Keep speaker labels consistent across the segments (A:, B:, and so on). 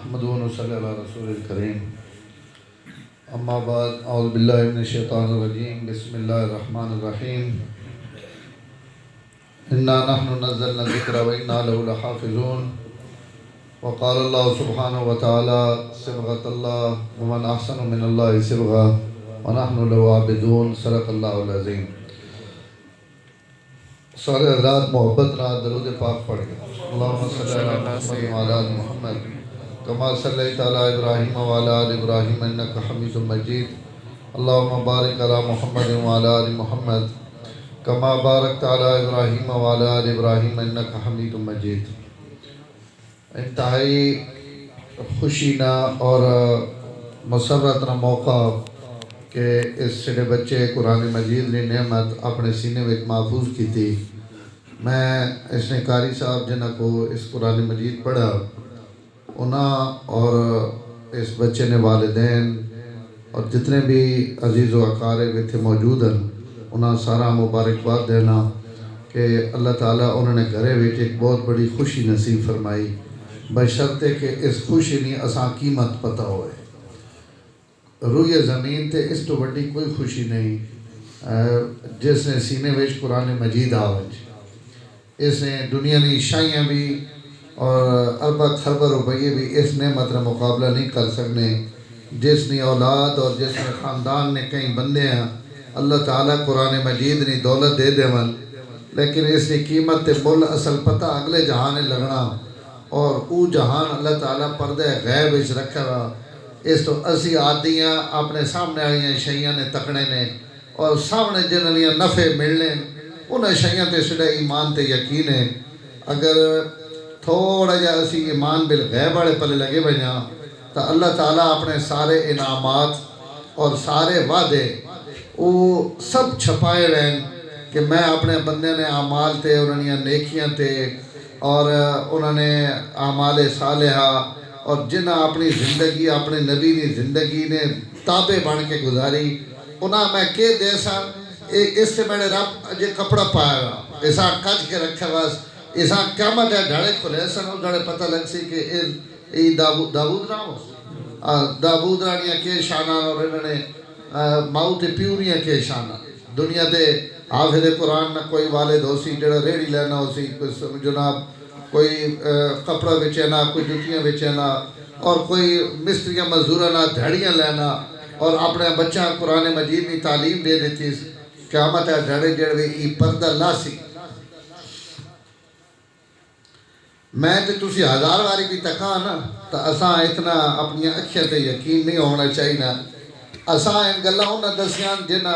A: نحمدہ و نصلی علی رسول الکریم اما بعد اعوذ باللہ من الشیطان الرجیم بسم اللہ الرحمن الرحیم انا نحن نزلنا الذکر و انا له لحافظون وقال اللہ سبحانہ وتعالی صبغۃ اللہ ومن احسن من اللہ صبغہ ونحن له عابدون صدق اللہ العظیم۔ سارے حضرات محبت نال درود پاک پڑھ گئے۔ اللہم صلی علی محمد وعلی آل محمد کما صلیت علی ابراہیم وعلی آل ابراہیم انک حمید مجید۔ اللہم بارک علی محمد وعلی آل محمد کما بارکت علی ابراہیم وعلی آل ابراہیم انک حمید مجید۔ انتہائی خوشینا اور مسرتنا موقع کہ اس چھڑے بچے قرآن مجید نے نعمت اپنے سینے میں محفوظ کی تھی۔ میں اس نے قاری صاحب جنہ کو اس قرآن مجید پڑھا انہاں اور اس بچے نے والدین اور جتنے بھی عزیز و اقارب تھے موجود ہیں انہاں سارا مبارکباد دینا کہ اللہ تعالیٰ انہوں نے گھرے بیٹھ ایک بہت بڑی خوشی نصیب فرمائی، بشرطے کہ اس خوشی نہیں اساں قیمت پتہ ہوئے۔ روئے زمین تے اس تو بڑی کوئی خوشی نہیں جس نے سینے ویچ قرآن مجید آوج، اس نے دنیا نے شائیاں بھی اور اربہ خربہ روپیے بھی اس نعمت کا مقابلہ نہیں کر سکنے۔ جس نے اولاد اور جس نے خاندان نے کئی بندے ہیں اللہ تعالیٰ قرآن مجید نے دولت دے دے من، لیکن اس نے قیمت تے مل اصل پتہ اگلے جہانے لگنا اور او جہان اللہ تعالیٰ پردہ غیب اس رکھا گا۔ اس تو اسی عادیاں اپنے سامنے آئیاں شیعہ نے تکڑے نے اور سامنے جنہاں نفع ملنے انہیں شیعہ تے سڑے ایمان تے یقین ہے۔ اگر تھوڑا جا اسی ایمان بالغیب والے پلے لگے بجاں تو اللہ تعالیٰ اپنے سارے انعامات اور سارے وعدے وہ سب چھپائے رہیں کہ میں اپنے بندے نے اعمال تے انہوں نے نیکیاں تے اور انہوں نے اعمال صالحہ اور جنہ اپنی زندگی اپنے نبی نے زندگی نے تابع بن کے گزاری انہاں میں کہ دے سا اس سے میرے رب جے کپڑا پایا گا ایسا کج کے رکھا بس ایسا قیامت ہے ڈھڑے کھلے سن اور ڈھڑے پتہ لگ سی کہ ای داود نام ہو داود رانیاں کے شانہ اور انہوں نے ماؤت پیوریاں کے شانہ دنیا دے حافظ قرآن نہ کوئی والد ہو سی جڑا ریڑی لینا ہو سی جناب کوئی کپڑا بچینا کوئی جتیاں بچینا اور کوئی مستریاں مزدورہ نہ دھڑیاں لینا اور اپنے بچہ قرآن مجید کی تعلیم دے دیتی قیامت ہے دھڑے جڑوے ای پردہ لاسی۔ میں تے تسی ہزار واری بھی تکاں نا تو اساں اتنا اپنی اکھیاں تے یقین نہیں ہونا چاہیے نا اساں ان گلہ ہونا دسیاں جنہ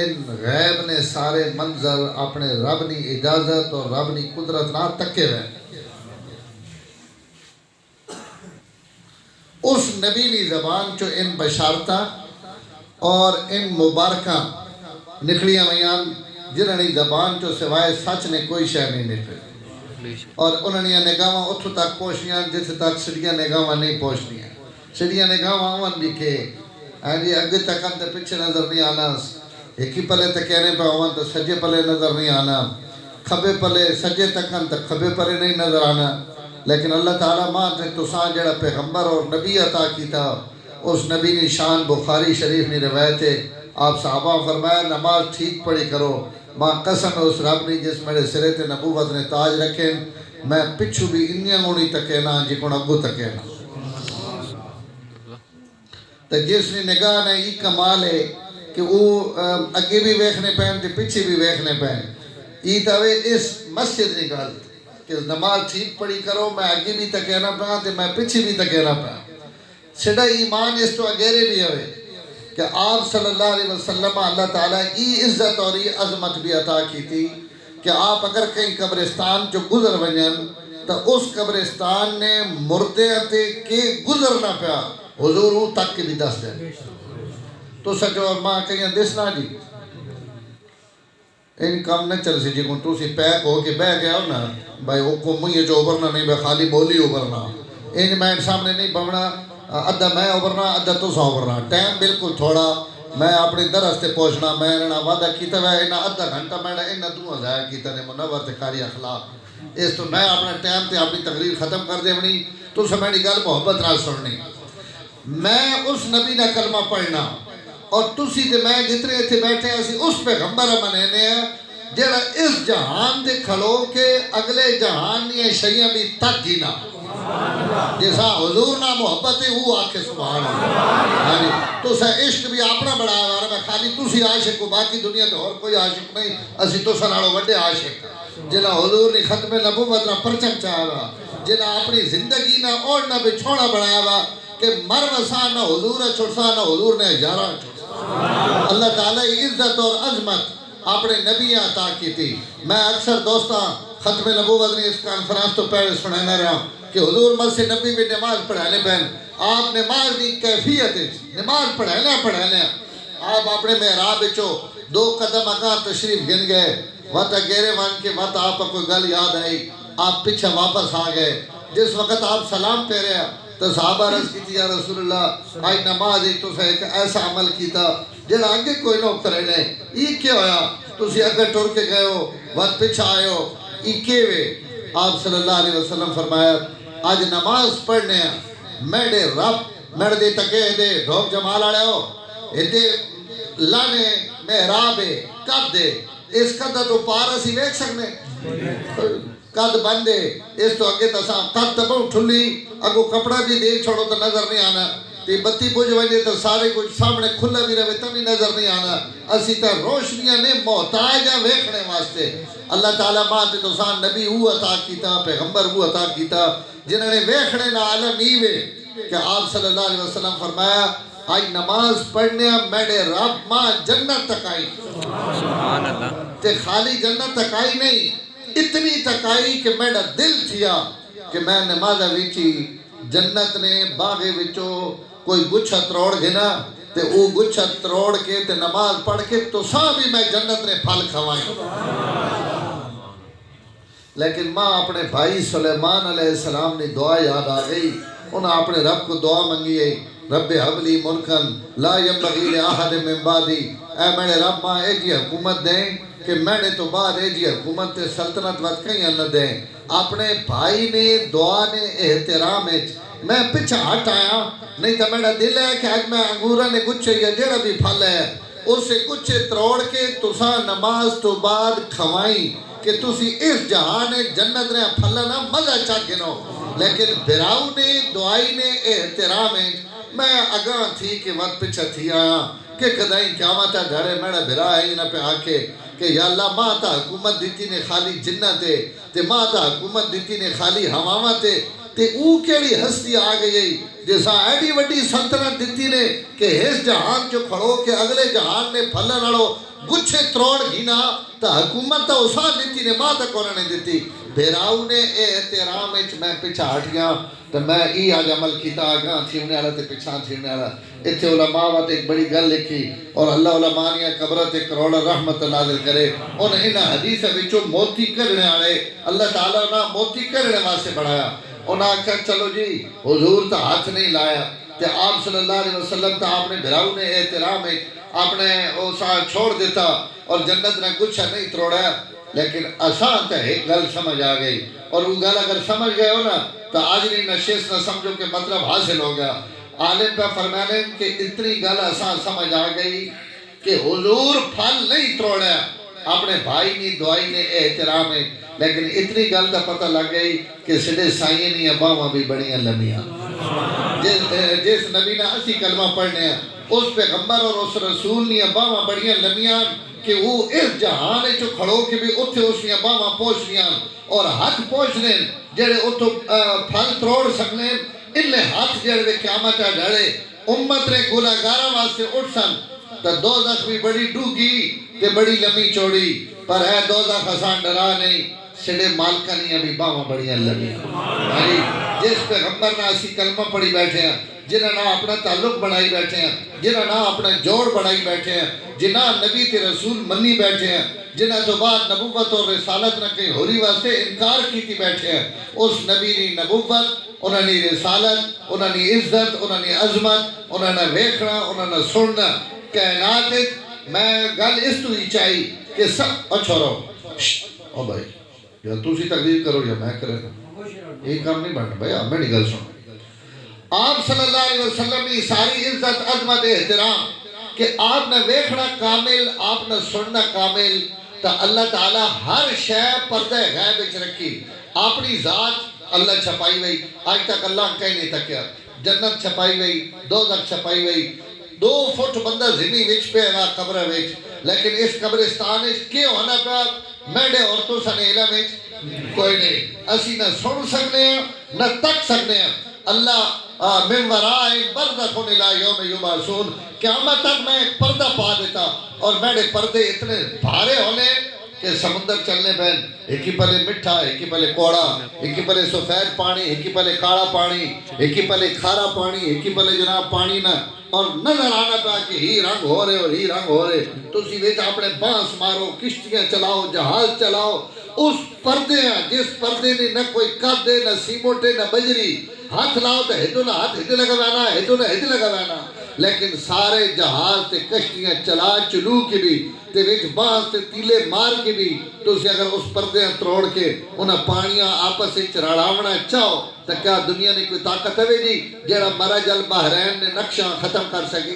A: ان غیب نے سارے منظر اپنے رب نی اجازت اور رب نی قدرت نہ تکے رہے۔ اس نبی نی زبان جو ان بشارتہ اور ان مبارکہ نکلیاں میاں جنہوں نے زبان جو سوائے سچ نے کوئی شے نہیں نکلی اور انہوں نے نگاہاں اتھو تک پہنچیاں جس تک سڑیاں نگاہاں نہیں پہنچنیاں۔ سڑیاں نگاہاں آن بھی کہ اگے تک ہم تے پچھے نظر نہیں آنا، ایک ہی پلے تک کہنے پہ آوان تو سجے پلے نظر نہیں آنا، کھبے پلے سجے تک ہم تک کھبے پلے نہیں نظر آنا، لیکن اللہ تعالیٰ ماں نے تسان جڑا پیغمبر اور نبی عطا کی تھا اس نبی کی شان بخاری شریف نے روایت ہے آپ صحابہ فرمایا نماز ٹھیک پڑھی کرو ماں قسم ہے اس رب نے جس میرے سرے تے نبوت نے تاج رکھیں میں پچھو بھی انیاں گونی تکے نا جی کون اگو تکے نا۔ تو جس نے نگاہ نے یہ کمال ہے کہ وہ اگے بھی ویکھنے پہن تے پیچھے بھی ویکھنے پہن یہ تاوے اس مسجد نکال کہ نماز ٹھیک پڑھی کرو میں اگے بھی تکینا پہن تے میں پیچھے بھی تکینا پہن۔ سڑا ایمان اس تو اگیرے بھی ہوئے کہ آپ صلی اللہ علیہ وسلم اللہ تعالیٰ ای عزت اور ای عظمت بھی عطا کی تھی کہ آپ اگر کہیں قبرستان جو گزر ونجن تو اس قبرستان نے مردے تے کے گزرنا پیا حضور وہ تک کے بھی دس دیں تو سچو اور ماں کہیں دسنا جی ان کام نہ چل سی جی کن تو سی پیک ہو کے بہ گیا ہو نا بھائی وہ کو مجھے جو ابرنا نہیں بھائی خالی بولی ابرنا ان میں سامنے نہیں بمنا ادھا میں ابرنا ادھا تو سا ابرنا ٹائم بالکل تھوڑا میں اپنی درستے پہنچنا میں انہا وعدہ کیتا ہے انہا ادھا گھنٹہ میں انہا دعا ظاہر کیتا ہے منور تکاری اخلاق اس تو میں اپنا ٹائم تے اپنی تقریر ختم کر دے بنی تو میری گل محبت نہ سننی میں اس نبی نہ کلمہ پڑھنا اور تسی تے میں جتنے اتنے بیٹھے ہیں اسی اس پیغمبر منینے ہیں جڑا اس جہان دے کھڑو کے اگلے جہان یہ شیعہ بھی تک ہی نہ جیسا حضور نہ محبت ہے وہ آکے سبحان اللہ تو سا عشق بھی اپنا بڑا ہے میں خالی تسی عاشق ہو باقی دنیا تے اور کوئی عاشق نہیں اسی تو سناڑو وڈے عاشق جنہ حضور نے ختم نبوت نہ پرچم چاہا جنہ اپنی زندگی نہ اوڑنا بچھوڑا بڑھایا ہوا کہ مر وسا نہ حضور چھڑسا نہ حضور نے ہزاراں چھڑسا اللہ تعالیٰ عزت اور عظمت اپنے نبی عطا کی تھی میں اکثر دوستاں ختم نبوت نے اس کانفرنس تو پہلے سنانا رہا کہ حضور مسجد نبی میں نماز پڑھانے بہن آپ نماز کی کیفیت نماز پڑھانے آپ اپنے محراب چو 2 قدم آگاں تشریف گن گئے وقت گیرے مان کے وقت آپ کو کوئی گل یاد آئی آپ پیچھے واپس آ گئے جس وقت آپ سلام پہ رہے تو صحابہ عرض کی تھی یا رسول اللہ آج نماز ایک تو سے ایک ایسا عمل کیتا جڑا آگے کوئی نہ کرے نے یہ کیا ہویا تسی اگر ٹور کے گئے ہو وقت پیچھے آئے ہو یہ کیے ہوئے آپ صلی اللہ علیہ وسلم فرمایا آج نماز پڑھنے ہیں میڈے رب میڈ دے تکے دے ڈھوک جمال آڑے ہو ایتے لانے محرابے کب دے اس قدر تو پارا سی ویک سکنے قد بندے اس تو اگے تساں قد تبو ٹھلی اگو کپڑا بھی دے چھوڑو تو نظر نہیں آنا تی بتی پوج وجے تو سارے کچھ سامنے کھلا بھی رہے تب بھی نظر نہیں آنا اسی تا روشنیاں نے محتاج ہیں ویکھنے واسطے اللہ تعالیٰ مانتے تو سان نبی ہو عطا کیتا پیغمبر ہو عطا کیتا جنہوں نے ویکھنے نا عالم ایوے کہ آپ صلی اللہ علیہ وسلم فرمایا آج نماز پڑھنے میڈے رب ماں جنت تک آئی سبحان اللہ تے خالی جنت تک آئی نہیں اتنی تک آئی کہ میڈا دل تھیا کہ میں نمازہ ویچی جنت نے باغے وچو کوئی گچھا تروڑ گھنا تے او گچھا تروڑ کے تے نماز پڑھ کے تو ساں بھی میں جنت نے پھل کھوائیں لیکن ماں اپنے بھائی سلیمان علیہ السلام نے دعا یاد آ گئی انہاں اپنے رب کو دعا منگی ہے رب حبلی ملکن لا ینبغی لأحد من بعدی اے میرے رب ماں ایک ہی حکومت دیں کہ میں نے تو بعد ایک ہی حکومت سلطنت وقت کہیں نہ دیں اپنے بھائی نے دعا نے احترام میں پچھا ہٹ آیا نہیں تو میرا دل ہے کہ آج میں انگورہ نے گچھے یا جڑا بھی پھل ہے اسے گچھے تروڑ کے تساں نماز تو بعد کھوائیں کہ تسی اس جہان جنت نے پھلنا مزہ چاہ گنو لیکن براؤ نے دعائی نے احترام میں اگاں تھی کہ وقت پچھا تھی آیا کہ قدائیں قیامت دھڑے میرا برا ہے نہ پہ آکے کہ یا اللہ ماں تا حکومت دیتی نے خالی جنت ہے تے ماں تا حکومت دیتی نے خالی ہمامت ہے تے او کیڑی ہستی آ گئی جیسا ایڈی وڈی سلطنت دیتی نے کہ اس جہان جو کھڑو کہ اگلے جہان نے پھلن اڑو گچھے تروڑ گھینا تا حکومت تا اسا دیتی نے ماں تا کونہ نے دیتی بھیراؤ نے احترام میں پیچھا ہٹ گیا تو میں ای آج عمل کیتا آگاں تھی انہیں آلہ تے پیچھا تھی انہیں آلہ اتھے علماء وات ایک بڑی گل لکھی اور اللہ علماء نے قبرت کروڑ رحمت نازل کرے انہیں حدیث وچوں موتی کرنے آڑے اللہ تعالیٰ نے موتی کرنے واسے بڑھایا انہاں کہا چلو جی حضور تا ہاتھ نہیں لایا کہ آپ صلی اللہ علیہ وسلم تا آپ نے بھراؤ نے احترام آپ نے اسا چھوڑ دیتا اور جنت نے کچھ نہیں تروڑا لیکن آسان تا ایک گل سمجھ آ گئی اور وہ گل اگر سمجھ گئے ہو نا تو آج نہیں نشیس نہ سمجھو کہ مطلب حاصل ہو گیا عالم پہ فرمانے کہ اتنی گل آسان سمجھ آ گئی کہ حضور پھل نہیں تروڑا اپنے بھائی نے دعائی نے احترام ہے لیکن اتنی گل کا پتہ لگ گئی کہ سڑے سائیں نہیں اباواں بھی بڑیاں لمیاں جس نبی نے اسی کلمہ پڑھنے ہیں اس پیغمبر اور اس رسول نے اباواں بڑیاں لمیاں کہ وہ اس جہانے جو کھڑو کے بھی اتھے اس نے اباواں پوچھنیاں اور ہاتھ پوچھنے جڑے اتھو پھل تروڑ سکنے انہیں ہاتھ جڑے قیامت ڈھڑے امت نے گناہگاراں واسطے اٹھ سن تو دوزخ بھی بڑی ڈوگی تے بڑی لمبی چوڑی پر ہے دوزخ آسان ڈرا نہیں سڑے مالکہ نہیں ابھی باواں بڑیاں لگی جس پیغمبر نے اسی کلمہ پڑھی بیٹھے ہیں جنہاں نہ اپنا تعلق بڑھائی بیٹھے ہیں جنہاں نہ اپنا جوڑ بڑھائی بیٹھے ہیں جنہاں نبی تے رسول منی بیٹھے ہیں جنہاں تو بعد نبوت اور رسالت نہ کہیں ہوری واسطے انکار کیتی بیٹھے ہیں اس نبی نے نبوت انہوں نے رسالت انہوں نے عزت انہوں نے عظمت انہوں نے ویکھنا انہوں نے سننا کائنات میں گل اس تو ہی چاہی کہ سب اچھو رہو او بھائی یا تُسی تقریر کرو یا میں کرے یہ کام نہیں بننا بھائی، میری گل سنو۔ آپ صلی اللہ علیہ وسلم کی ساری عزت عظمت احترام کہ آپ نے ویکھنا کامل، آپ نے سننا کامل، تا اللہ تعالیٰ ہر شے پردہ غیب وچ رکھی۔ اپنی ذات اللہ چھپائی ہوئی، آج تک اللہ کہیں نہیں تکیا۔ جنت چھپائی ہوئی، دوزخ چھپائی ہوئی، 2 فٹ بندہ زمین وچ پہ ہے قبر وچ، لیکن اس قبرستان وچ کیا ہونا پیا میڈے عورتوں سنے علم وچ کوئی نہیں۔ اسی نہ سن سکنے ہیں نہ تک سکنے ہیں۔ اللہ من ورائے برزخون الی یوم یبعثون، قیامت تک میں ایک پردہ پا دیتا، اور میرے پردے اتنے بھارے ہونے کہ سمندر چلنے بین، ایک ہی پلے مٹھا، ایک ہی پلے کوڑا، ایک ہی پلے سفید پانی، ایک ہی پلے کاڑا پانی، ایک ہی پلے کھارا پانی، ایک ہی پلے جناب پانی نہ، اور نظر آنا پا کہ ہی رنگ ہو رہے اور ہی رنگ ہو رہے۔ تو اسی ویچ اپنے بانس مارو، کشتیاں چلاؤ، جہاز چلاؤ، اس پردے ہیں جس پردے نے نہ کوئی قدے نہ سیموٹے نہ بجری، ہاتھ لاؤ تو ہدو نہ ہاتھ ہدے لگا وینا، ہدو نہ ہدے لگا وینا، لیکن سارے جہاز تے کشتیاں چلا چلو کے بھی تے وچ بانس تے تیلے مار کے بھی، تو اسی اگر اس پردے تروڑ کے انہاں پانیاں آپس سے رڑاونا چاہو تو کیا دنیا نے کوئی طاقت ہے جی جیڑا مرج البحرین نے نقشہ ختم کر سکی؟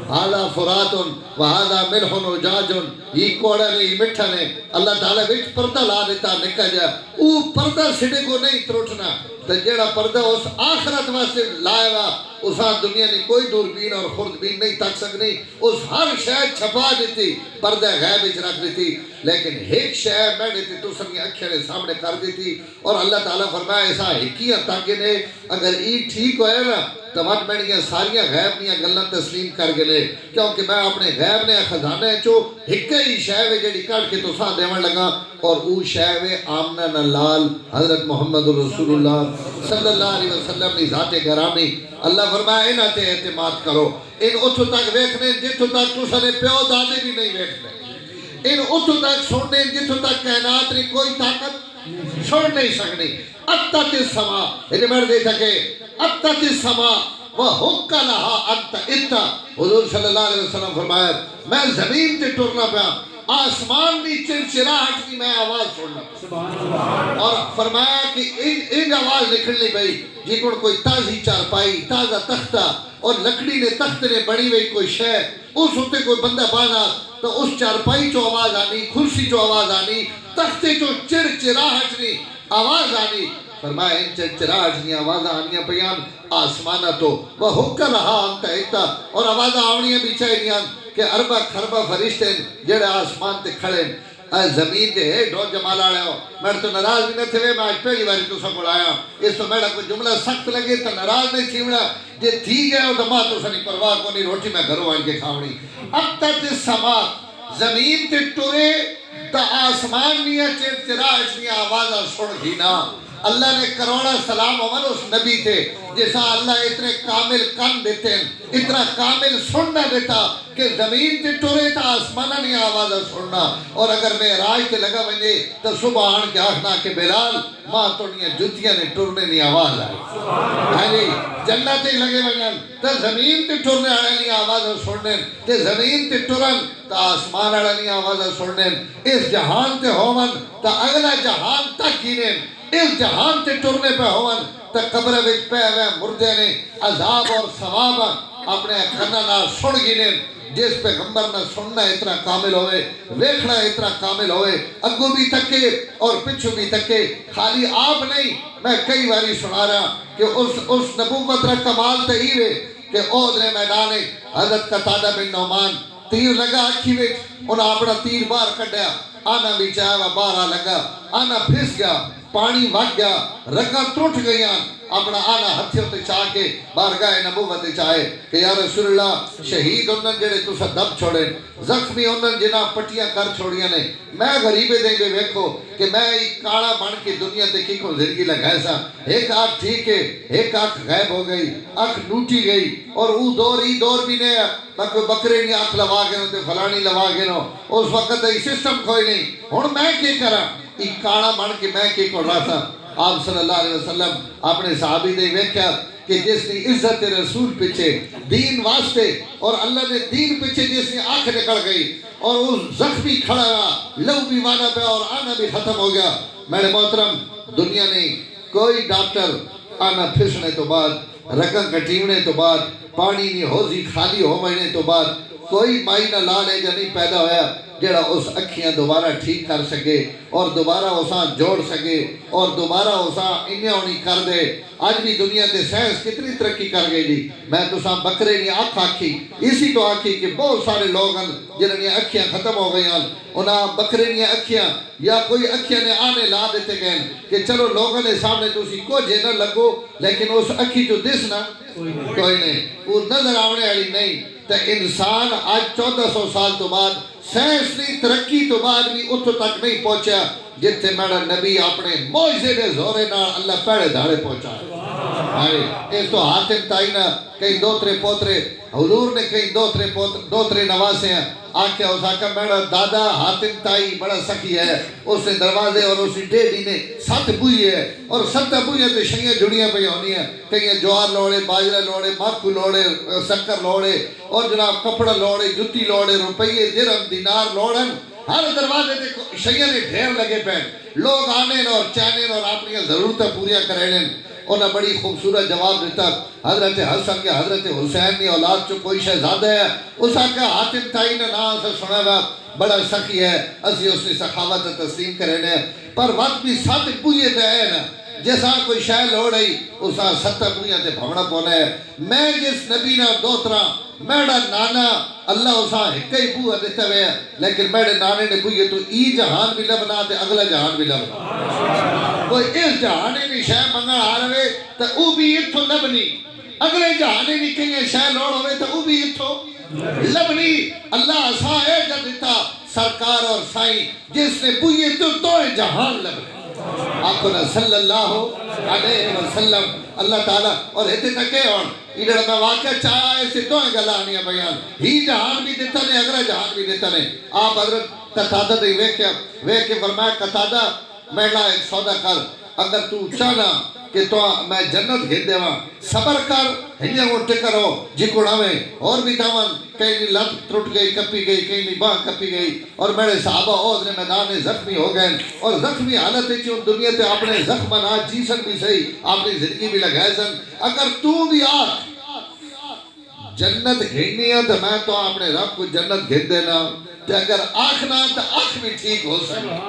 A: ہالا فراتن وہالا ملحن وجاجن، یہ کوڑا نے یہ مٹھا نے، اللہ تعالیٰ وچ پردہ لا دیتا نکا جا، او پردہ سڑے کو نہیں تروٹنا، تو جیڑا پردہ اس آخرت واسطے لائے گا اس دنیا نے کوئی دوربین اور خوردبین نہیں تک سکنی، اس ہر شاید چھپا دیتی، پردہ غیب اچ رکھ دیتی، لیکن ایک شاید میں دیتی تو سنگی اکھیرے سامنے کر دیتی، اور اللہ تعالیٰ فرمایا ایسا ہکیاں تاکہ نے اگر ای ٹھیک ہوئے نا تو وقت میں نے ساریاں غیب نیاں گلن تسلیم کر گلے، کیونکہ میں اپنے غیب نے خزانے چو ہکے ہی شاید جڑی کٹ کے تو ساں دیون لگا، اور او شاید آمنہ نلال حضرت محمد رسول اللہ صلی اللہ علیہ وسلم نے ذات گرامی، اللہ فرمایا انہاں تے اعتماد کرو، ان اتھو تک ویکھنے جتھو تک تو سنے پیو دادے بھی نہیں ویکھنے، ان اتھو تک سننے جتھو تک کائنات نے کوئی طاقت چھوڑ نہیں سکنی، اتت السما، انہیں مرد دے تھکے اتت السما وحق لہا انت اتا، حضور صلی اللہ علیہ وسلم فرمایا میں زمین تے ٹرنا پیا، آسمان بھی چرچراہٹ کی میں آواز سننا، اور فرمایا کہ ان آواز نکلنی بھئی جی کوئی تازی چارپائی تازہ تختہ اور لکڑی نے تخت نے بڑی ہوئی کوئی شے اس ہوتے کوئی بندہ بانا تو اس چارپائی چو آواز آنی، کرسی چو آواز آنی، تختے چو چرچراہٹ نہیں آواز آنی، فرمایا ان چرچراہٹ نہیں آواز آنیاں پیان آسمانہ تو وہ حکر رہا انتا ایتا، اور آواز آنیاں بھی چاہے نہیں کہ اربہ خربہ فرشتے جڑے آسمان تے کھڑے زمین دے ہے ڈھو جمال آڑے ہو، میں تو نراز بھی نہ تھے میں آج پہلی باری تو سب اڑایا، اس تو میرا کوئی جملہ سخت لگے تو نراز نہیں تھی مڑا جے تھی گئے ہو تو ماں تو سنی پرواہ کو نہیں روٹی میں گھروں آن کے کھاونی، اب تک سما زمین تے ٹورے تا آسمان نیا چرچراہٹ نیا آوازہ سن گھینا، اللہ نے کروڑا سلام عمر اس نبی تھے جیسا اللہ اتنے کامل کن دیتے ہیں، اتنا کامل سننا دیتا کہ زمین تے ٹورے تا آسمانہ نہیں آوازہ سننا، اور اگر میں راج تے لگا بنجے تو صبح آن کے آخنا کہ بلال ماں توڑیاں جتیاں نے ٹورنے نہیں آواز آئی، جنت تے لگے بنجن تو زمین تے ٹورنے آڑے نہیں آوازہ سننے، تے زمین تے ٹورن تا آسمان آڑے نہیں آوازہ سننے، اس جہان تے ہومن تا اگلا جہان تک ہی نے، اس جہان تے ٹرنے پہ ہوون تا قبر وچ پہ ہوئے مردے نے عذاب اور ثواب اپنے کھننا سن گینے، جس پیغمبر نہ سننا اتنا کامل ہوئے، ویکھنا اتنا کامل ہوئے، اگو بھی تکے اور پچھو بھی تکے، خالی آپ نہیں، میں کئی باری سنا رہا کہ اس نبوت را کمال تہیوے کہ عہد نے میدانے حضرت قتادہ بن نعمان تیر لگا اکھی وچ، انہاں اپنا تیر باہر کڈیا، آنا بھی چاہے باہر لگا، آنا پھس گیا، پانی وگ گیا، رگاں ٹوٹ گئیاں، اپنا آنا ہتھیوں تے چاہ کے بارگاہ نبوت چاہے کہ یا رسول اللہ شہید انہوں جڑے تُسا دب چھوڑے، زخمی انہوں جنہ پٹیاں کر چھوڑیاں نے، میں غریبے دیں گے ویکھو کہ میں ایک کاڑا بن کے دنیا تے کی کو زندگی لگائے سا، ایک آنکھ ٹھیک ہے، ایک آنکھ غائب ہو گئی، آنکھ نوٹی گئی، اور او دور بھی نہیں ہے، کوئی بکرے نہیں آنکھ لوا گئے تے فلانی لوا گئے اس وقت ای سسٹم کوئی نہیں، ہن میں کی کرا ایک کاڑا بن کے میں کی کر رہا تھا، آپ صلی اللہ علیہ وسلم اپنے صحابی دے ویکھیا کہ جس نے عزت رسول پچھے دین واسطے اور اللہ نے دین پچھے جس نے آنکھ نکل گئی اور وہ زخمی کھڑا رہا، لو بھی وانا پہ اور آنا بھی ختم ہو گیا، میرے محترم دنیا نے کوئی ڈاکٹر آنا پھسنے تو بعد رگاں کٹیونے تو بعد پانی نہیں ہوزی خالی ہونے تو بعد کوئی مائی نہ لا لے جا نہیں پیدا ہویا جڑا اس اکھیاں دوبارہ ٹھیک کر سکے اور دوبارہ اساں جوڑ سکے اور دوبارہ اساں انہیں ہونی کر دے. آج بھی دنیا تے سائنس کتنی ترقی کر گئی جی. میں تو ساں بکرے نہیں آنکھ آکھی اسی تو آکھی کہ بہت سارے لوگ ہیں جنہوں نے اکھیاں ختم ہو گئی ہیں انہاں بکرے نہیں اکھیاں یا کوئی اکھیاں نے آنے لا دیتے گئے کہ چلو لوگوں نے سامنے تو اسی کو جے نہ لگو لیکن اس اکھی جو دس نا کوئی نہیں وہ نظر آنے والی نہیں. تو انسان آج 1400 سال تو بعد سائنسی ترقی تو بعد بھی اتھو تک نہیں پہنچا جتے میرا نبی اپنے معجزے دے زورے نال اللہ پہلے دھاڑے پہنچا ہے. اس تو حاتم تائی نہ کئی دوترے پوترے حضور نے کئی دوترے نواسے ہیں آکھیا اس آکھا میرا دادا حاتم تائی بڑا سخی ہے اس نے دروازے اور اس ڈیڈی نے 7 بوئی ہے اور 7 بوئی تے شیئیں جڑیاں پہ ہونی ہیں کہیں جوار لوڑے باجرہ لوڑے ماکو لوڑے سکر لوڑے اور جناب کپڑا لوڑے جتی لوڑے روپیے درہم دینار لوڑن ہر دروازے تے شیئیں نے ڈھیر لگے پہ لوگ آنے اور چاہنے اور اپنی ضرورتیں پوریاں کریں. انہوں نے بڑی خوبصورت جواب دیتا حضرت حسن کے حضرت حسین نے اولاد جو کوئی شہزادہ ہے اس آقا حاتم تائی نے نام سے سنا گا بڑا سخی ہے اسی اس نے سخاوت تسلیم کرنے پر وقت بھی 7 بوئے تے آئے نا جیسا کوئی شاہ لوڑ ہی اسا 7 بوئے تے بھونا پونا ہے. میں جس نبی نے دوترا میرا نانا اللہ اسا ایک ہی بوئے دیتا ہوئے لیکن میرے نانے نے بوئے تو ای جہان بھی لبنا تے اگلا جہان بھی لبنا کوئی اس جہانے نہیں شاہ منگا آ رہے تو او بھی اتھو لبنی اگلے جہانے نہیں کہیں شاہ لوڑ ہوئے تو او بھی اتھو لبنی. اللہ اسا ہے جا دیتا سرکار اور سائیں جس نے بوئے تو جہان لبنے آقنا صلی اللہ علیہ وسلم اللہ تعالیٰ اور ایتے تکے اور ایڈر میں واقعہ چاہا ایسے دوئیں گلانیاں بیان ہی جہان بھی دیتا نہیں اگلا جہان بھی دیتا نہیں. آپ حضرت قطادہ دے ویکے فرمایا قطادہ میڈا ایک سودا کر اگر تو چاہنا کہ تو میں جنت گھر دے وہاں صبر کر ہنیا وہ ٹکرو جکوڑا میں اور بھی دامن کہیں نہیں لت ٹرٹ گئی کپی گئی کہیں نہیں باں کپی گئی اور میرے صحابہ عوض نے میدان زخمی ہو گئے اور زخمی حالت ہے کہ دنیا تے اپنے زخم نہ جیسن بھی صحیح اپنی زندگی بھی لگائے سن اگر تو بھی آکھ جنت گھرنی ہے تو میں تو اپنے رب کو جنت گھر دینا کہ اگر آنکھنا تو آنکھ بھی ٹھیک ہو سکے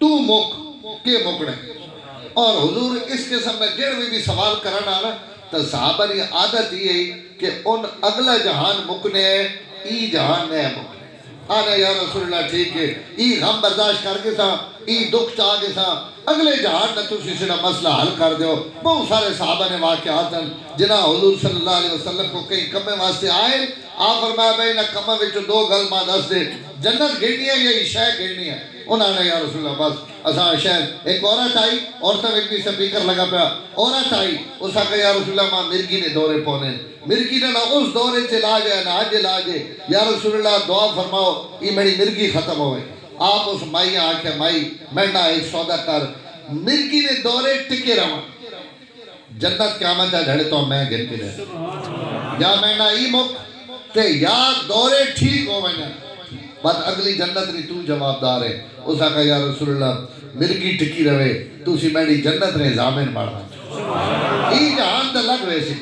A: تو موک کے موکڑے. اور حضور اس قسم میں جڑوی بھی سوال کرنا آنا تو صحابہ نے عادت ہی ہے کہ ان اگلا جہان مکنے ای جہان میں مکنے آنا یا رسول اللہ ٹھیک ہے ای غم برداشت کر کے سا ای دکھ چاہ کے سا اگلے جہان میں تُسی سے مسئلہ حل کر دیو. بہت سارے صحابہ نے واقعات ہیں جنہاں حضور صلی اللہ علیہ وسلم کو کئی کمے واسطے آئے آپ فرمایا بھائی نہ کمہ وچو 2 گل ماں دس دے جنت گھڑنی ہے یا عشاء گھڑنی ہے. انہوں نے یا رسول اللہ بس اساں شاید ایک عورت آئی عورتوں میں بھی سپیکر لگا پیا عورت آئی اس کا یا رسول اللہ ماں مرگی نے دورے پونے مرگی نے نہ اس دورے سے لا جائے نہ آج لا جائے یا رسول اللہ دعا فرماؤ یہ میری مرگی ختم ہوئے. آپ اس مائی آنکھیں مائی میڈا ایک سودا کر مرگی نے دورے ٹکے رہا جنت قیامت ہے جھڑے تو میں گھر کے رہے یا میڈا ای مک کہ یا دورے ٹھیک ہو میں بات اگلی جنت نہیں تو جواب دار ہے. اس آقا یا رسول اللہ مرگی ٹکی رہے تو سی میڈی جنت نے زامن مارا ای جہان تا لگ ویسی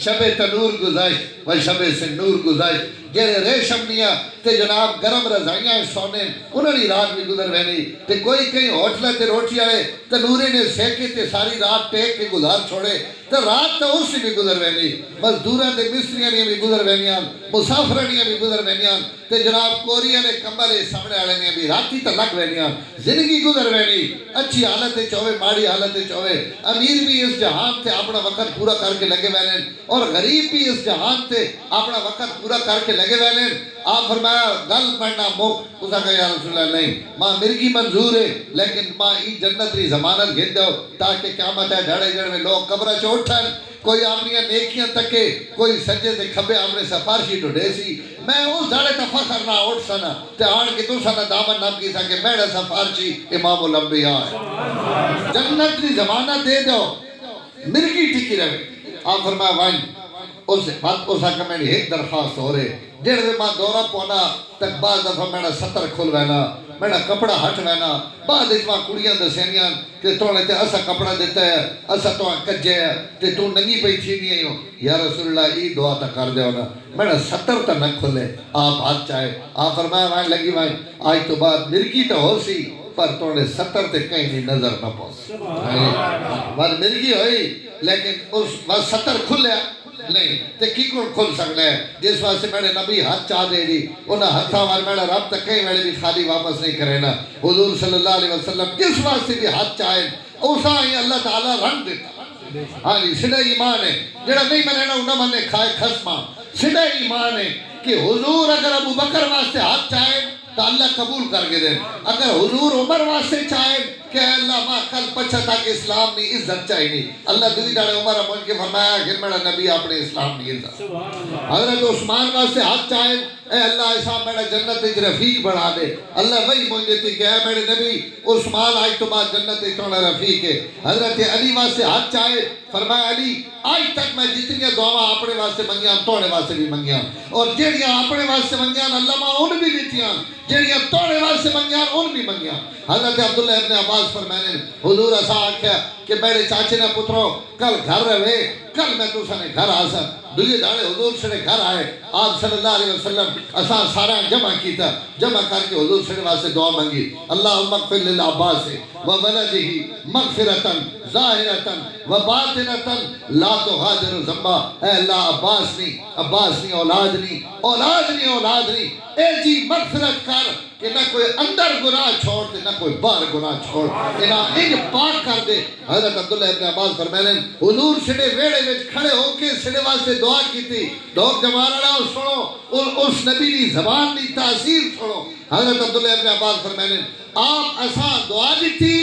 A: شب تنور گزاشت و شب سے نور گزاشت جیرے ریشم نیا تے جناب گرم رضائیاں سونے انہوں رات بھی گزر وینی تے کوئی کہیں ہوٹلہ تے روٹی آئے تے نورے نے سیکے تے ساری رات ٹیک کے گزار چھوڑے تے رات تے اس سے بھی گزر وینی مزدورہ تے مصریاں نے بھی گزر وینیاں مسافرانیاں بھی گزر وینیاں تے جناب کوریاں نے کمبلے سامنے آلے نے بھی راتی تے لگ وینیاں زندگی گزر وینی اچھی حالت چوہے ماڑی حالت چوہے امیر بھی اس جہان تے اپنا وقت پورا کر کے لگے وینن اور غریب بھی اس جہان تے اپنا وقت پورا کر کے لگے وینن. آپ فرمایا گل پڑھنا موک اسا کہا یا رسول اللہ نہیں ماں مرگی منظور ہے لیکن ماں ای جنت ری زمانت گھر دو تاکہ قیامت ہے جھڑے جڑ میں لوگ قبرہ چھوٹھن کوئی اپنی نیکیاں تکے کوئی سجے سے کھبے اپنے سفارشی ڈھوڑے سی میں اس دھڑے تفخر نہ اٹھ سنا تے آن کے تو سنا دامن نام کی سا کہ میرا سفارشی امام الانبیاء ہے جنت ری زمانت دے دو مرگی ٹکی رہے. آپ فرمایا وائن اس بات کو ساکہ میں نے ایک درخواست ہو رہے جڑے ماں دورہ پونا تک بعض دفعہ میرا ستر کھل وینا میرا کپڑا ہٹ وینا بعد اتنا کڑیاں دسینیاں کہ تو نے تے اسا کپڑا دیتا ہے اسا تو کجے ہے تے تو ننگی پئی تھی نہیں ہو یا رسول اللہ ای دعا تا کر دے ہونا میرا ستر تا نہ کھلے آپ ہاتھ چاہے آپ فرمایا وائن لگی وائن آج تو بعد مرکی تو ہو سی پر تو نے ستر تے کہیں نہیں نظر نہ پوس بعد مرکی ہوئی لیکن اس بعد ستر کھلے نہیں تے کی کون کھل سکنا ہے جس وقت سے میرے نبی ہاتھ چاہ دے دی انہاں ہاتھاں وار میرا رب تک کہیں میرے بھی خالی واپس نہیں کرے نا حضور صلی اللہ علیہ وسلم جس وقت سے بھی ہاتھ چاہیں اوسا ہی اللہ تعالیٰ رنگ دیتا ہاں جی سڑے ایمان ہے جڑا نہیں ملے نا انہاں منے کھائے خسمہ سڑے ایمان ہے کہ حضور اگر ابو بکر واسطے ہاتھ چاہیں تو اللہ قبول کر کے دیں اگر حضور عمر واسطے چاہیں کہ اللہ ماں کل پچھا تھا کہ اسلام نہیں عزت چاہی نہیں اللہ دوی داڑے عمر امون کے فرمایا کہ میرا نبی اپنے اسلام نہیں عزت حضرت عثمان واسطے ہاتھ چاہیں اے اللہ ایسا میرا جنت ایک رفیق بڑھا دے اللہ وہی مجھے تھی کہ اے میرے نبی عثمان آج تو بعد جنت ایک توڑا رفیق ہے حضرت علی واسطے ہاتھ چاہے فرمایا علی آج تک میں جتنی دعا اپنے واسطے منگیاں توڑے واسطے بھی منگیاں اور جیڑیاں اپنے واسطے منگیاں اللہ ماں ان بھی دیتیاں جیڑیاں توڑے واسطے منگیاں ان بھی منگیاں حضرت عبداللہ ابن عباس فرمانے حضور ایسا آکھیا کہ میرے چاچے نے پتروں کل گھر رہے کل میں تو سنے گھر آسا دوئے داڑے حضور سے گھر آئے آپ صلی اللہ علیہ وسلم اسا سارا جمع کیتا جمع کر کے حضور سے واسطے دعا مانگی اللہم اغفر للعباس وولدہ مغفرتاً ظاہرتاً وباطنتاً لا تغادر ذنبا اے اللہ عباس نہیں اولاد نہیں اے جی مغفرت کر کہ نہ کوئی اندر گناہ چھوڑ دے نہ کوئی باہر گناہ چھوڑ انہاں انج پاک کر دے حضرت عبداللہ ابن عباس فرمائیں حضور سڑے ویڑے میں کھڑے ہو کے سڑے واسطے دعا کی تھی لوگ جمارا رہا سنو اس نبی دی زبان دی تاثیر سنو حضرت عبداللہ ابن عباس فرمائیں آپ اساں دعا دی تھی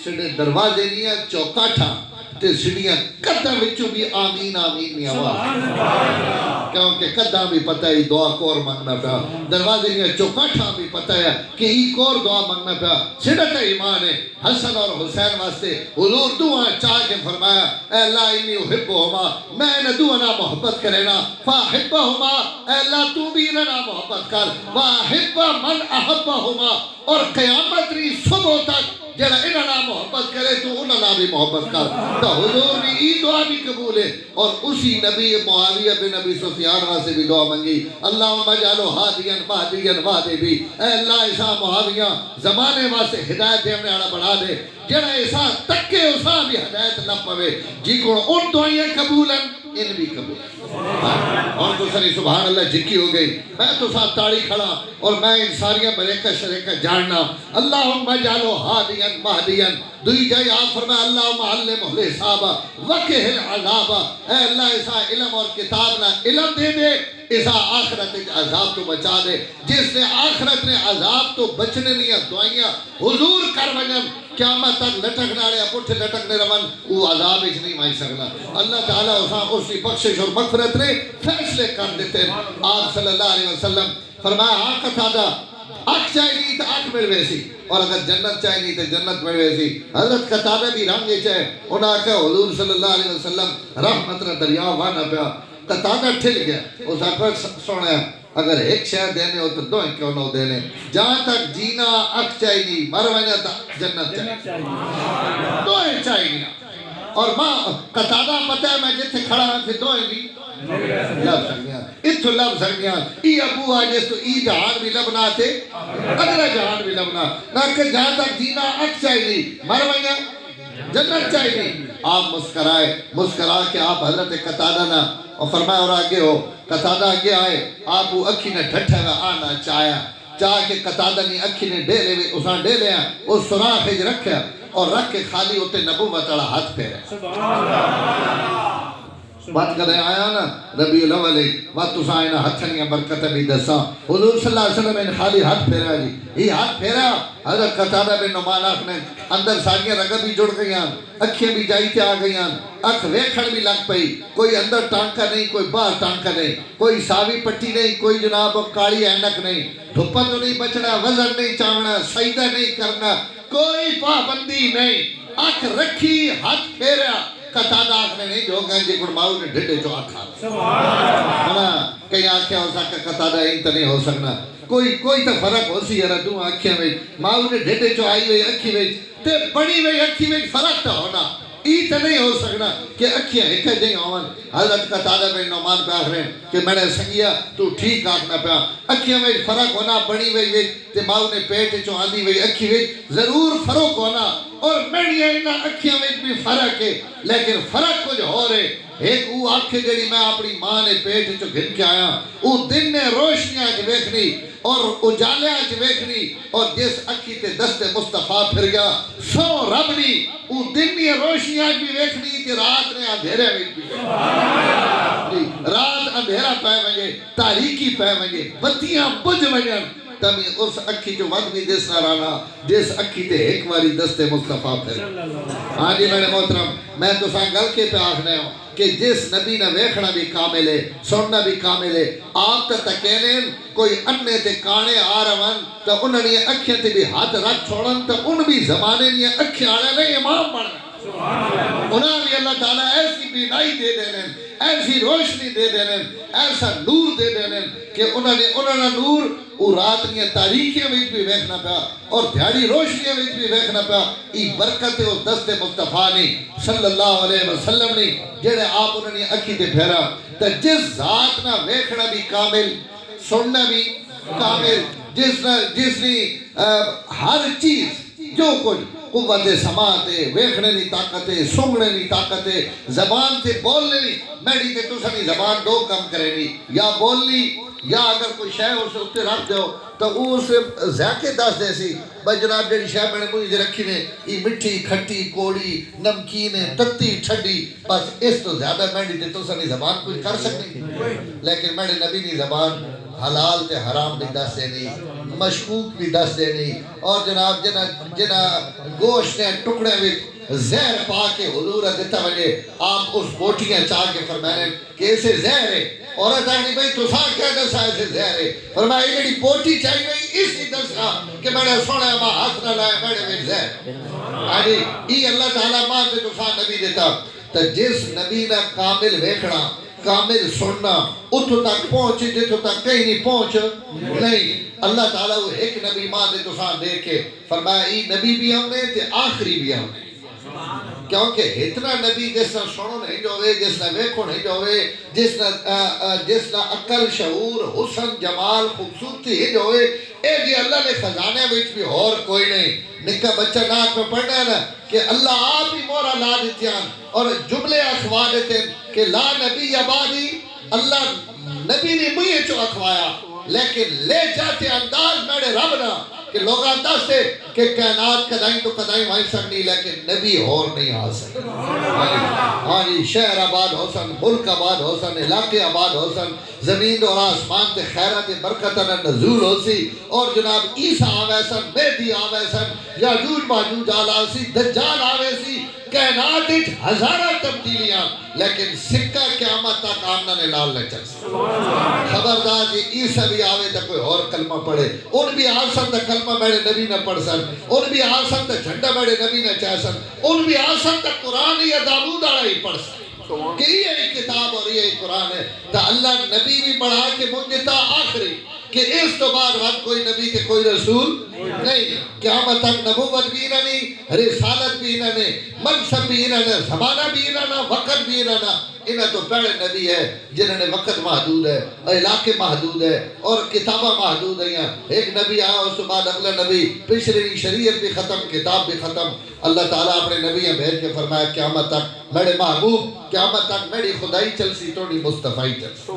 A: سڑے دروازے نیا چوکاٹھا تے سڑیاں قدم وچوں بھی آمین آمین نہیں آواز کیونکہ قدم بھی پتہ ہے دعا کور مانگنا پیا دروازے نیا چوکاٹھا بھی پتہ ہے کہ ای کور دعا مانگنا پیا سڑت ایمان ہے حسن اور حسین واسطے حضور دعا چاہ کے فرمایا اے اللہ انی احبہما میں نہ دعا نہ محبت کرینا فاحبہما اے اللہ تو بھی نہ محبت کر واحب من احبہما اور قیامت ری صبح تک جڑا انہاں محبت کرے تو انہاں بھی محبت کر تو حضور نے ای دعا بھی قبول ہے اور اسی نبی معاویہ بن نبی سفیان واسطے بھی دعا مانگی اللہم اجعلو ہادیاً مہدیاً وعدے بھی اے اللہ ایسا معاویہ زمانے واسطے ہدایت دینے والا بڑھا دے جڑا ایسا تکے اسا بھی ہدایت نہ پوے جی کو ان دعائیں قبول ہیں ان بھی قبول اور تو سری سبحان اللہ جکی ہو گئی میں تو ساتھ تاڑی کھڑا اور میں ان ساریاں بریکہ شریکہ جاننا اللہم اجعلو ہادیاً مہدیاً دوئی جائے آپ فرمائے اللہم علم الحساب وقہ العذاب اے اللہ ایسا علم اور کتاب نہ علم دے دے ایسا آخرت عذاب تو بچا دے جس نے آخرت نے عذاب تو بچنے لیا دعائیاں حضور کر ونجن قیامت تک لٹکنا رہے پٹھے لٹکنے رون وہ عذاب اچھ نہیں مائی سکنا اللہ تعالیٰ اسی بخشش اور مغفرت نے فیصلے کر دیتے ہیں آپ صلی اللہ علیہ وسلم فرمایا آنکھ تھا دا آنکھ چاہی نہیں تو آنکھ مل ویسی اور اگر جنت چاہی نہیں تو جنت مل ویسی حضرت قطادہ بھی رنگے چاہے انہاں کہا حضور صلی اللہ علیہ وسلم رحمت نہ دریا وانا پیا قطادہ ٹھل گیا اس آنکھ سوڑا اگر ایک شہر دینے ہو تو دوئیں کیوں نہ دینے جہاں تک جینا اک چاہی نہیں مر وجہ تک جنت چاہی دوئیں چاہی نہیں اور ماں قطادہ پتہ ہے میں جتنے کھڑا ہوں پھر دوئیں بھی لب سکیاں اتھو لب سکیاں ای ابو آجیس تو ای جہان بھی لبنا تھے اگر جہان بھی لبنا لیکن جہاں تک جینا اک چاہی نہیں مر وجہ جنت چاہی نہیں آپ مسکرا کے آپ حضرت قطادہ نہ اور فرمایا اور آگے ہو قطادہ آگے آئے آپ وہ اکھی نے ڈھٹھا گا آنا چاہ کے قطادہ نہیں اکھی نے ڈے لے اساں ڈے لے اس سراخ اج رکھیا اور رکھ کے خالی ہوتے نبوت اڑا ہاتھ پھیرے بات کر رہے آیا نا ربیع الاول بات تو سائنہ ہتھنیاں برکت بھی دساں حضور صلی اللہ علیہ وسلم نے خالی ہاتھ پھیرا جی یہ ہاتھ پھیرا حضرت قطادہ بن نعمان آنکھ نے اندر ساریاں رگہ بھی جڑ گئیاں اکھیں بھی جائی تے آ گئیاں اکھ ویکھن بھی لگ پئی کوئی اندر ٹانکا نہیں کوئی باہر ٹانکا نہیں کوئی ساوی پٹی نہیں کوئی جناب کالی اینک نہیں دھپا تو نہیں بچنا وزن نہیں چاونا سجدہ نہیں کرنا کوئی پابندی نہیں اکھ رکھی ہاتھ پھیرا قطادہ آخنے نہیں جو گئے جی گرماؤ نے ڈھڈے جو آکھا ہاں کئی آنکھیں ہو سکتا قطادہ ہی تو نہیں ہو سکنا کوئی تو فرق ہو سی یار دو آنکھیں میں ماؤ نے ڈھڈے جو آئی ہوئی اکھی میں تے بڑی ہوئی اکھی میں فرق تو ہونا ای تو نہیں ہو سکنا کہ اکھیاں ایک جائیں آوان حضرت قطادہ بن نعمان پہ آخ رہے ہیں کہ میں نے سنگیا تو ٹھیک آکھنا پہ اکھیاں میں فرق ہونا بڑی ہوئی تے ماؤ نے پیٹ چو آندھی ہوئی اکھی میں ضرور فرق ہونا اور میڈیا انہاں اکھیاں میں بھی فرق ہے لیکن فرق کچھ ہو رہے ایک وہ آنکھیں جڑی میں اپنی ماں نے پیٹ چو گھن کے آیا وہ دن نے روشنیاں جو دیکھنی اور اجالیاں جو دیکھنی اور جس اکھی تے دست مصطفیٰ پھر گیا سو رب نہیں وہ دن نے روشنیاں بھی دیکھنی تے رات نے اندھیرے بھی رات اندھیرا پہ ونجے تاریکی پہ ونجے بتیاں بجھ ونجن تمی اس اکھی جو ود بھی دس نہ رانا جس اکھی تے ایک واری دست مصطفیٰ پھر ہاں جی میرے محترم میں تو ساں گل کے پہ آخنے ہوں کہ جس نبی نے ویکھنا بھی کامل ہے سننا بھی کامل ہے آپ تا کہنیں کوئی اننے تے کانے آ رہن تا انہوں نے اکھیں تے بھی ہاتھ رکھ چھوڑن تا ان بھی زمانے نے اکھیں آنے نہیں امام بڑھنا انہاں بھی اللہ تعالیٰ ایسی بینائی دے دینے ایسی روشنی دے دینے ایسا نور دے دینے کہ انہوں نے نور وہ رات نے تاریخیاں میں بھی ویکھنا پیا اور دیاری روشنیاں میں بھی ویکھنا پیا ای برکت اور دست مصطفیٰ نے صلی اللہ علیہ وسلم نے جڑے آپ انہوں نے اکھی تے پھیرا تا جس ذات نہ ویکھنا بھی کامل سننا بھی کامل جس نے ہر چیز جو کچھ قوت سماعت ہے ویکھنے نہیں طاقت ہے سنگنے نہیں طاقت ہے زبان تے بولنے نہیں میڈی تے تو سنی زبان دو کم کرے نہیں یا بولنی یا اگر کوئی شے اسے اتے رکھ دیو تو اسے ذائقے دس دے سی بھائی جناب جڑی شے میں نے مجھے رکھی نے یہ مٹھی کھٹی کوڑی نمکین تتی ٹھڈی بس اس تو زیادہ میڈی تے تو سنی زبان کچھ کر سکتی لیکن میڈی نبی نہیں زبان حلال تے حرام بھی دس دینی مشکوک بھی دس دینی اور جناب جنہ گوشت نے ٹکڑے بھی زہر پا کے حضور دیتا وجہ آپ اس بوٹیاں چاہ کے فرمائیں کہ اسے زہر ہے عورت آگنی بھئی تو ساں کیا دسا اسے زہر ہے فرمائیں میری بوٹی چاہی بھئی اسی دسا کہ میں نے سونا ماں ہاتھ نہ لائے میں نے زہر آجی ای اللہ تعالیٰ ماں سے تو ساں نبی دیتا تو جس نبی نے کامل ویکھنا کامل سننا اتو تک پہنچے جتو تک کہیں نہیں پہنچ نہیں اللہ تعالیٰ وہ ایک نبی ماں دے تو سان دے کے فرمایا ای نبی بھی ہم نے تے آخری بھی ہم نے کیونکہ اتنا نبی جس نے سنو نہیں جوئے جس نے ویکھو نہیں جوئے جس نے عقل شعور حسن جمال خوبصورتی ہی جوئے اے جی اللہ نے خزانے وچ بھی اور کوئی نہیں نکا بچہ نات میں پڑھنا ہے نا کہ اللہ آپ ہی مورا لا دیتیان اور جملے اخوا دیتے کہ لا نبی عبادی اللہ نبی نے مجھے چو اخوایا لیکن لے جاتے انداز میرے رب نہ کہ لوگ انداز سے کہ کائنات قدائیں تو قدائیں وائیں سکنی لیکن نبی اور نہیں آ سکتے ہاں جی شہر آباد ہو سن ملک آباد ہو سن علاقے آباد ہو سن زمین اور آسمان تے خیرات برکتن نزول ہو سی اور جناب عیسیٰ آوے سن مہدی آوے سن یاجوج ماجوج آوے سی دجال آوے سی کائنات ہزارہ تبدیلیاں لیکن سکہ قیامت تک آمنہ نے لال نہ چل سکتا خبردار جی عیسیٰ بھی آوے تا کوئی اور کلمہ پڑھے ان بھی آسن تا کلمہ میرے نبی نہ پڑھ سن ان بھی آسن تا جھنڈا میرے نبی نہ چاہ سن ان بھی آسن تا قرآن یا داود آڑا ہی پڑھ سن کہ یہ کتاب اور یہ قرآن ہے تا اللہ نبی بھی بڑھا کے منجتا آخری کہ اس تو بعد وقت کوئی نبی کے کوئی رسول نہیں قیامت تک نبوت بھی انہوں نے رسالت بھی انہوں نے منصب بھی انہوں نے زمانہ بھی انہوں نے وقت بھی انہوں نے انہوں تو پہلے نبی ہے جنہوں نے وقت محدود ہے علاقے محدود ہے اور کتابہ محدود ہیں ایک نبی آیا اس تو بعد اگلا نبی پچھلی شریعت بھی ختم کتاب بھی ختم اللہ تعالیٰ اپنے نبیاں بھیج کے فرمایا قیامت تک میرے محبوب قیامت تک میری خدائی چل سی توڑی مصطفی چل سی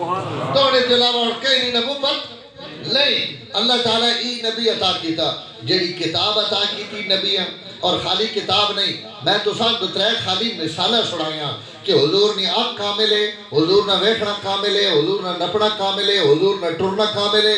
A: توڑے جلاوہ اور کہیں نبوت نہیں اللہ تعالیٰ ای نبی عطا کی تھا جڑی کتاب عطا کی تھی نبیاں اور خالی کتاب نہیں میں تو سان دترے خالی مثالہ سڑائیاں کہ حضور نے آنکھ کامل ہے حضور نہ ویکھنا کامل ہے حضور نہ نپنا کامل ہے حضور نہ ٹرنا کامل ہے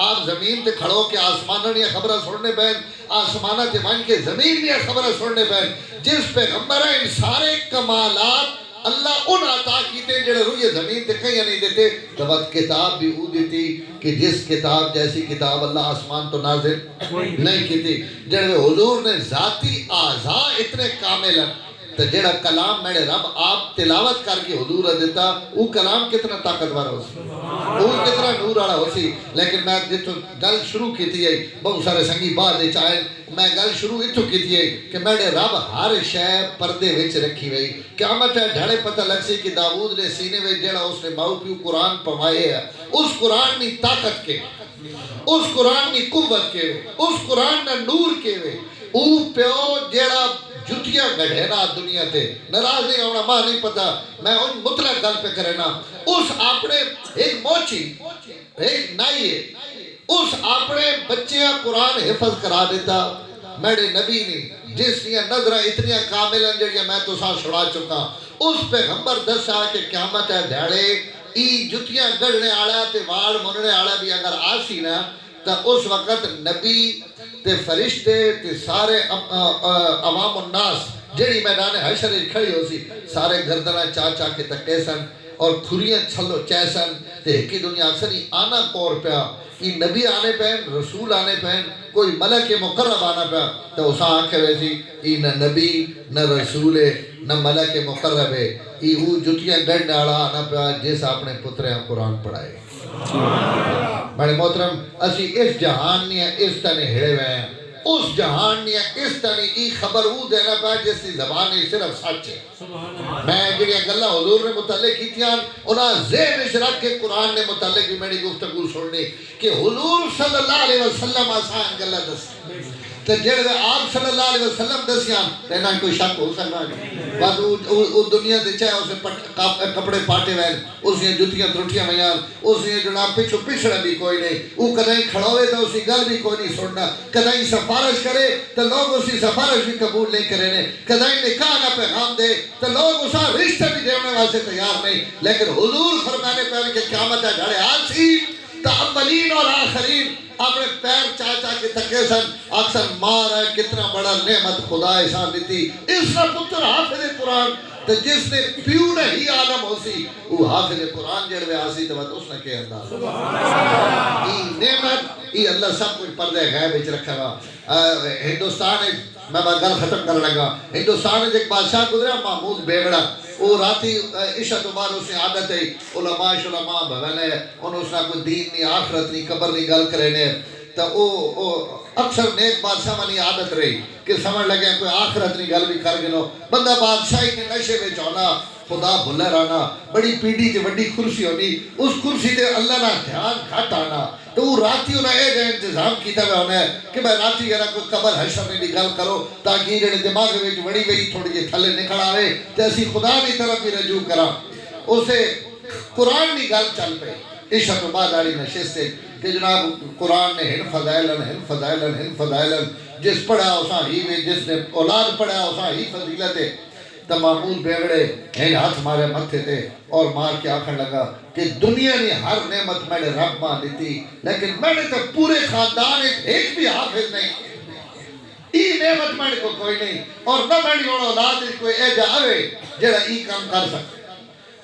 A: آپ زمین تے کھڑو کہ آسمانہ نے خبرہ سننے بین آسمانہ تے مان کے زمین نے خبرہ سننے بین جس پیغمبر ہیں ان سارے کمالات اللہ ان عطا کیتے جڑے روئے زمین تے کہیں نہیں دیتے تو وقت کتاب بھی او دیتی کہ جس کتاب جیسی کتاب اللہ آسمان تو نازل نہیں کیتی جڑے حضور نے ذاتی اعضاء اتنے کامل ہیں تو جڑا کلام میرے رب آپ تلاوت کر کے حضور دیتا وہ کلام کتنا طاقتور ہو سی وہ کتنا نور والا ہو سی لیکن میں جتوں گل شروع کی ہے بہت سارے سنگی بعد چاہے میں گل شروع اتوں کی ہے کہ میرے رب ہر شے پردے وچ رکھی ہوئی قیامت ہے ڈھڑے پتہ لگ سی کہ داؤد نے سینے میں جڑا اس نے ماؤ پیو قرآن پوائے ہے اس قرآن کی طاقت کے اس قرآن کی قوت کے اس قرآن کا نور کے او پیو جڑا جتیاں گڑھے نا دنیا تے ناراض نہیں ہونا ماں نہیں پتا میں ان مطلق گل پہ کرے نا اس اپنے ایک موچی ایک نائیے اس اپنے بچیاں قرآن حفظ کرا دیتا میرے نبی نے جس نے نظرہ اتنی کامل ہیں جڑیاں میں تو ساتھ چھڑا چکا اس پیغمبر دسا کہ قیامت ہے دھڑے ای جتیاں گڑھنے آڑا تے وال مننے آڑا بھی اگر آسی نا تو اس وقت نبی تے فرشتے تے سارے عوام الناس جڑی میدان حشر کھڑی ہو سی سارے گردنہ چاچا کے تکے سن اور کھریاں چھلو چیسن تے کی دنیا اکثر ہی آنا کور پیا یہ نبی آنے پہن رسول آنے پہن کوئی ملک مقرب آنا پیا تو اسا آنکھے ویسی یہ نہ نبی نہ رسول نہ ملک مقرب ہے یہ وہ جتیاں گڑھ ناڑا آنا پیا جیس اپنے پترے قرآن پڑھائے بڑے محترم اسی اس جہان نہیں ہے اس طرح ہڑے ہوئے ہیں اس جہان نہیں ہے اس طرح ای خبر وہ دینا پا جس کی زبان صرف سچ ہے میں جڑیاں گلاں حضور نے متعلق کیتیاں انہاں ذہن وچ رکھ کے قرآن نے متعلق بھی میری گفتگو سننی کہ حضور صلی اللہ علیہ وسلم آسان گلاں دس تو جڑے آپ صلی اللہ علیہ وسلم دسیاں تینا کوئی شک ہو سکتا ہے بعد وہ دنیا دے چاہے اسے کپڑے پاٹے وین اسی جتیاں ترٹیاں میان اسی جناب پچھو پچھڑا بھی کوئی نہیں وہ کدائیں کھڑوے تو اسی گل بھی کوئی نہیں سننا کدائیں سفارش کرے تو لوگ اسی سفارش بھی قبول نہیں کرنے کدائیں نکاح نہ پیغام دے تو لوگ اسا رشتہ بھی دینے واسے تیار نہیں لیکن حضور فرمانے پہنے کہ قیامت ہے جھڑے آسی تا اولین اور آخرین اپنے پیر چاچا کے تکے سن اکثر مار ہے کتنا بڑا نعمت خدا احسان دیتی اس کا پتر حافظ قرآن تو جس نے پیو نے ہی عالم ہو سی وہ حافظ قرآن جڑوے آسی تو اس نے کہ انداز یہ نعمت یہ اللہ سب کچھ پردے غیب اچھ رکھا گا ہندوستان میں گل ختم کر لگا ہندوستان ایک بادشاہ گزرا محمود بیگڑا وہ راتی عشاء تو بعد اس نے عادت ہے علماء شلماء بھگنے انہوں اس نے کوئی دین نہیں آخرت نہیں قبر نہیں گل کرنے تو وہ اکثر نیک بادشاہ منی عادت رہی کہ سمجھ لگے کوئی آخرت نہیں گل بھی کر گنو بندہ بادشاہی کے نشے میں چونا خدا بھلے رانا بڑی پیڑی تے بڑی کرسی ہونی اس کرسی تے اللہ نہ دھیان گھٹ آنا تو وہ راتی انہیں اے جائے انتظام کیتا ہوئے ہونے کہ میں راتی اگر کوئی قبر حشر میں گل کرو تاکہ یہ دماغ میں بڑی بڑی تھوڑی جی تھلے نکل آوے تو اسی خدا کی طرف بھی رجوع کرا اسے قرآن کی گل چل پئی عشاء تو بعد آڑی نشستے کہ جناب قرآن نے ہن فضائلن جس پڑھا اسا ہی میں جس نے اولاد پڑھا اسا ہی فضیلت ہے تو محمود بیگڑے ہیں ہاتھ مارے متھے تھے اور مار کے آکھن لگا کہ دنیا نے ہر نعمت میں نے رب ماں دیتی لیکن میں نے تو پورے خاندان ایک بھی حافظ نہیں ای نعمت میں نے کوئی نہیں اور نہ میں نے اولاد کوئی اے جاوے جڑا ای کام کر سکتا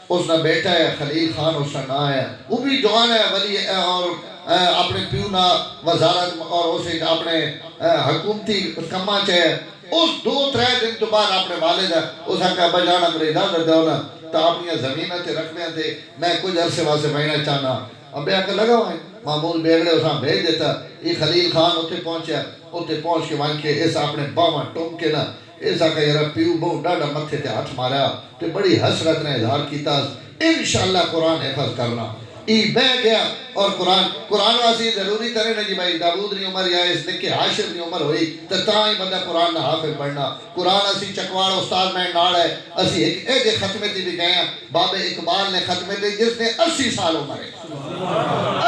A: اس نے بیٹا ہے خلیل خان اس کا نام ہے وہ بھی جوان ہے ولی اور اپنے پیونا وزارت اور اسے اپنے حکومتی کما چاہے اس 2-3 دن تو بعد اپنے والد اس کا بجانا میرے اجازت دیونا تو اپنی زمینہ تے رکھنے تھے میں کچھ عرصے واسے مہینہ چاہنا اب بے آکر لگا ہوئے معمول بیگڑے اساں بھیج دیتا یہ خلیل خان ہوتے پہنچیا ہوتے پہنچ کے وہاں کے ایسا اپنے باواں ٹوم کے نا ایسا کہ یار پیو بہت ڈاڑا متھے تے ہاتھ مارا تو بڑی حسرت نے اظہار کیتا انشاءاللہ قرآن حفظ کرنا ای بہ گیا اور قرآن واسی ضروری طرح نہیں بھائی داود نہیں عمر یا اس نے کہ حاشر نہیں عمر ہوئی تو تاں بندہ قرآن نہ حافظ پڑھنا قرآن اسی چکوار استاد میں ناڑ ہے اسی ایک ختمے تھی بھی گئے ہیں باب اقبال نے ختمے تھی جس نے 80 سال عمر ہے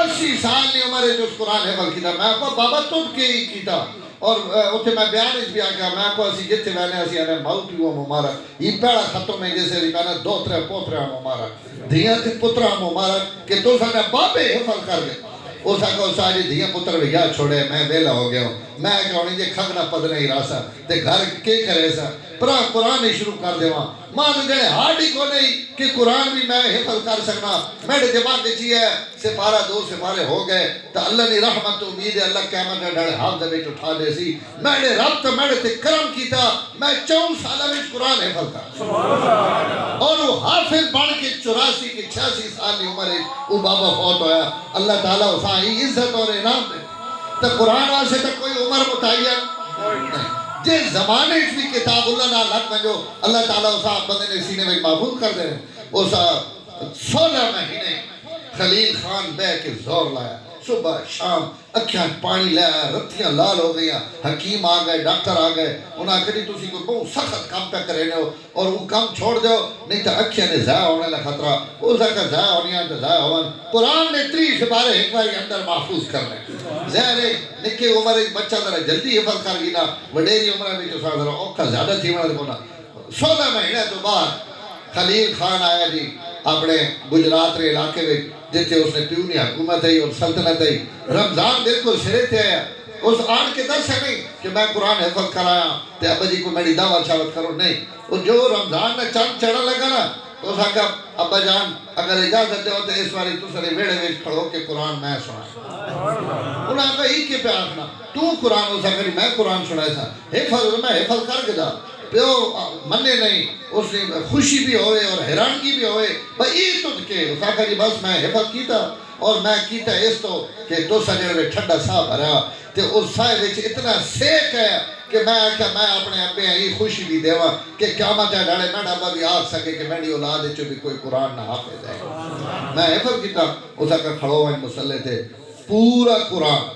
A: 80 سال نے عمر ہے جو اس قرآن حفظ کیتا میں آپ کو بابا تب کے ہی کیتا اور اتھے میں بیان اس بھی آگیا میں کو اسی جتے وینے اسی آنے موت ہوا مبارک یہ پیڑا ختم ہے جیسے ریکانا 2-3 پوترے مبارک دھیاں تھی پترہ مبارک کہ تو سانے بابے حفظ کر گئے اس آگا اس آجی دھیاں پتر بھی گیا چھوڑے میں ویلا ہو گیا ہوں میں کہونی جے کھگنا پدنے ہی راسا تے گھر کے کرے سا پرا قرآن ہی شروع کر دیواں ماں جڑے ہاڑی کو نہیں کہ قرآن بھی میں حفظ کر سکنا میرے دماغ میں چی ہے سپارہ 2 سپارے ہو گئے تو اللہ نے رحمت امید ہے اللہ قیامت میں ڈڑے حافظ دے بیچ اٹھا دے سی میں نے رب تو میرے تے کرم کیتا میں 4 سالہ میں قرآن حفظ کر اور وہ حافظ بن کے 84 کی 86 سال کی عمر ہے وہ بابا فوت ہویا اللہ تعالیٰ اساں ہی عزت اور انعام دے تو قرآن واسے تو کوئی عمر متعین نہیں جس زمانے بھی کتاب اللہ نہ لگ میں جو اللہ تعالیٰ اسا بندے نے سینے میں محفوظ کر دے اسا 16 مہینے خلیل خان بے کے زور لایا صبح شام اکھیاں پانی لے آیا رتیاں لال ہو گئی حکیم آ گئے ڈاکٹر آ گئے انہاں کہی تسی کوئی بہت سخت کام پہ کرے ہو اور وہ کام چھوڑ دیو نہیں تو اکھیاں نے ضائع ہونے لگا خطرہ اسا کا ضائع ہونی ہے تو ضائع ہون قرآن نے 30 سپارے ایک بار اندر محفوظ کرنے ظاہر ہے نکے عمر ایک بچہ ذرا جلدی حفظ کر گینا وڈیری عمر میں جو سا ذرا اوکھا زیادہ تھی منا دیکھونا 16 مہینے تو بعد خلیل خان آیا جی اپنے گجرات رے علاقے میں جتے اس نے پیونی حکومت ہے اور سلطنت ہے رمضان بالکل سرے تھے آیا اس آن کے دس ہے نہیں کہ میں قرآن حفظ کرایا تے ابا جی کو میری دعوت شاوت کرو نہیں اور جو رمضان میں چند چڑھا لگا نا تو اس آگا ابا جان اگر اجازت دے ہوتے اس باری تو سرے ویڑے ویڑ پڑھو کہ قرآن میں سنا انہاں آگا ہی کے پہ آخنا تو قرآن اس آگا میں قرآن سنائے تھا حفظ میں حفظ کر کے دا پیو مننے نہیں اس نے خوشی بھی ہوئے اور حیرانگی بھی ہوئے بھئی تجھ کے اس آقا جی بس میں حفظ کیتا اور میں کیتا اس تو کہ تو سجڑ میں ٹھنڈا سا بھرا تے اس سائے وچ اتنا سیک ہے کہ میں آکھا میں اپنے ابے ہی خوشی بھی دیوا کہ قیامت ہے ڈاڑے میں ڈابا بھی آگ سکے کہ میری اولاد چو بھی کوئی قرآن نہ حافظ ہے میں حفظ کیتا اس آقا کھڑو ہوئے مسلح تھے پورا قرآن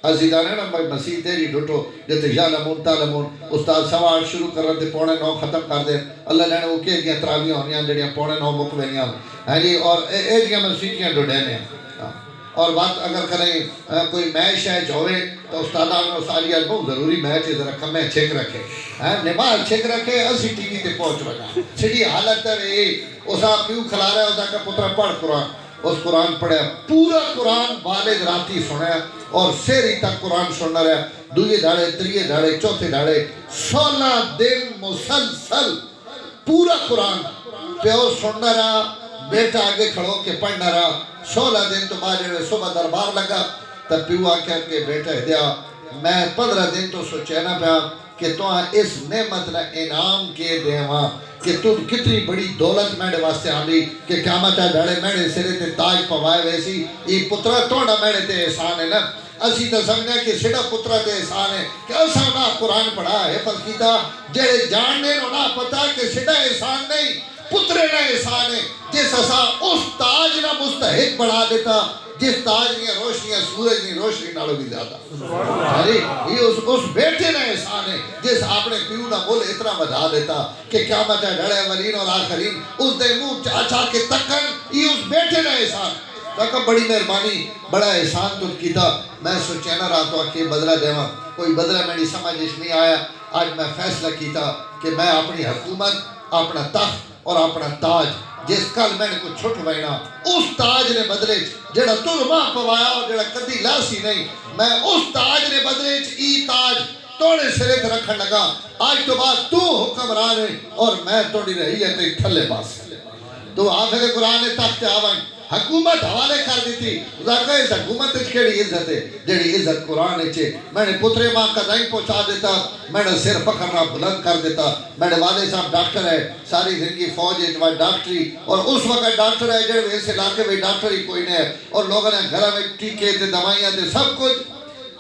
A: عزیزانے نا مسیح تیری ڈھٹو جتے یا لمون تا لمون استاد سوال شروع کر رہے تھے 9:15 ختم کر دیں اللہ نے وہ کہ گیا تراویاں ہونیاں جڑیاں 9:15 مک وینیاں ہیں جی اور اے جیاں مسیحیاں ڈھڈینے اور بات اگر کریں کوئی میچ ہے ہوئے تو استادان و سالیات بہت ضروری میچ ہے ذرا کمیں چھک رکھے نماز چھک رکھے اسی ٹی وی تے پہنچ رہا چھڑی حالت ہے اسا پیو کھلا رہا ہے اسا کا پترہ پڑھ قرآن اس قرآن پڑھا پورا قرآن والد راتی سنیا اور سیری تک قرآن سننا رہا دوئے دھاڑے تریے دھاڑے چوتھے دھاڑے 16 دن مسلسل پورا قرآن پیو سننا رہا بیٹا آگے کھڑو کے پڑھنا رہا 16 دن تو بعد صبح دربار لگا تب پیو آکھا کہ بیٹا دیا میں 15 دن تو سوچے نہ پیا کہ تو اس نعمت نہ انعام کے دیواں کہ تو کتنی بڑی دولت میرے واسطے آنی کہ قیامت ہے ڈھڑے میرے سرے تے تاج پوائے ویسی یہ پترہ توڑا میرے تے احسان ہے نا اسی تو سمجھا کہ سڑا پترہ تے احسان ہے کہ اسا نہ قرآن پڑھا حفظ کیتا جڑے جاننے نہ پتا کہ سڑا احسان نہیں پترے نہ احسان ہے جس اسا اس تاج نہ مستحق بڑھا دیتا جس تاج کی روشنیاں سورج کی روشنی نالوں بھی زیادہ یہ اس بیٹے نہ احسان ہے جس آپ نے پیو نہ بول اتنا بجھا دیتا کہ قیامت ہے ڈھڑے اولین اور آخرین اس دے منہ چاچا کے تکن یہ اس بیٹے نہ احسان تاکہ بڑی مہربانی بڑا احسان تو کیتا میں سوچے نہ رہا تو کہ بدلہ دیواں کوئی بدلہ میری سمجھ اس نہیں آیا آج میں فیصلہ کیتا کہ میں اپنی حکومت اپنا تخت اور اپنا تاج جس کل میں نے کو چھٹ وینا اس تاج نے بدلے جڑا تر ماں پوایا اور جڑا کدی لاسی نہیں میں اس تاج نے بدلے ای تاج توڑے سرے تے رکھن لگا آج تو بعد تو حکمران ہے اور میں توڑی رہی ہے تے تھلے باس تو حافظ قرآن نے تخت آوائیں حکومت حوالے کر دیتی ذاکہ اس حکومت کیڑی عزت ہے جڑی عزت قرآن ہے میں نے پترے ماں کا دائیں پہنچا دیتا میں نے سر فخر نہ بلند کر دیتا میں نے والد صاحب ڈاکٹر ہے ساری زندگی فوج ہے ڈاکٹری اور اس وقت ڈاکٹر ہے جڑے اس علاقے میں ڈاکٹر ہی کوئی نہیں ہے اور لوگوں نے گھر میں ٹیکے تے دوائیاں تے سب کچھ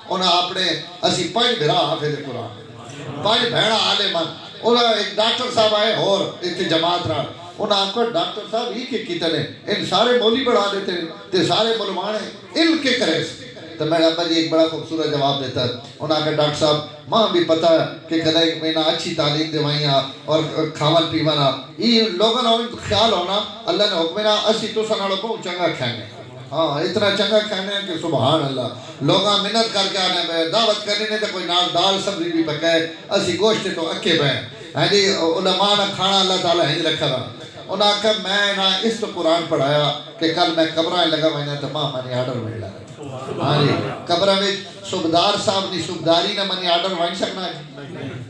A: انہاں اپنے اسی 5 بھرا حافظ قرآن 5 بھیڑا عالمان انہاں ایک ڈاکٹر صاحب آئے اور اتنی جماعت رہا انہاں آپ کو ڈاکٹر صاحب ہی کے کیتے ہیں ان سارے مولی بڑھا دیتے ہیں تے سارے ملمان ہیں ان کے کرے تو میں ابا جی ایک بڑا خوبصورت جواب دیتا ہے انہاں کا ڈاکٹر صاحب ماں بھی پتا ہے کہ کدھا ایک مہینہ اچھی تعلیم دوائیاں اور کھاون پیوانا یہ لوگوں نے خیال ہونا اللہ نے حکمنا اسی تو سنالوں کو چنگا کھانے ہاں اتنا چنگا کھانے ہیں کہ سبحان اللہ لوگاں منت کر کے آنے میں دعوت کرنے نے تو کوئی نال دال سبزی بھی پکائے اسی گوشت تو اکے بہیں ہاں جی علماء نے کھانا اللہ تعالیٰ ہی رکھا رہا انہاں کہا میں نہ اس تو قرآن پڑھایا کہ کل میں قبرائیں لگا میں نے تو ماں میں نے آڈر مل رہا ہاں جی قبر میں صوبدار صاحب دی صوبداری نہ منی آرڈر وائن سکنا ہے،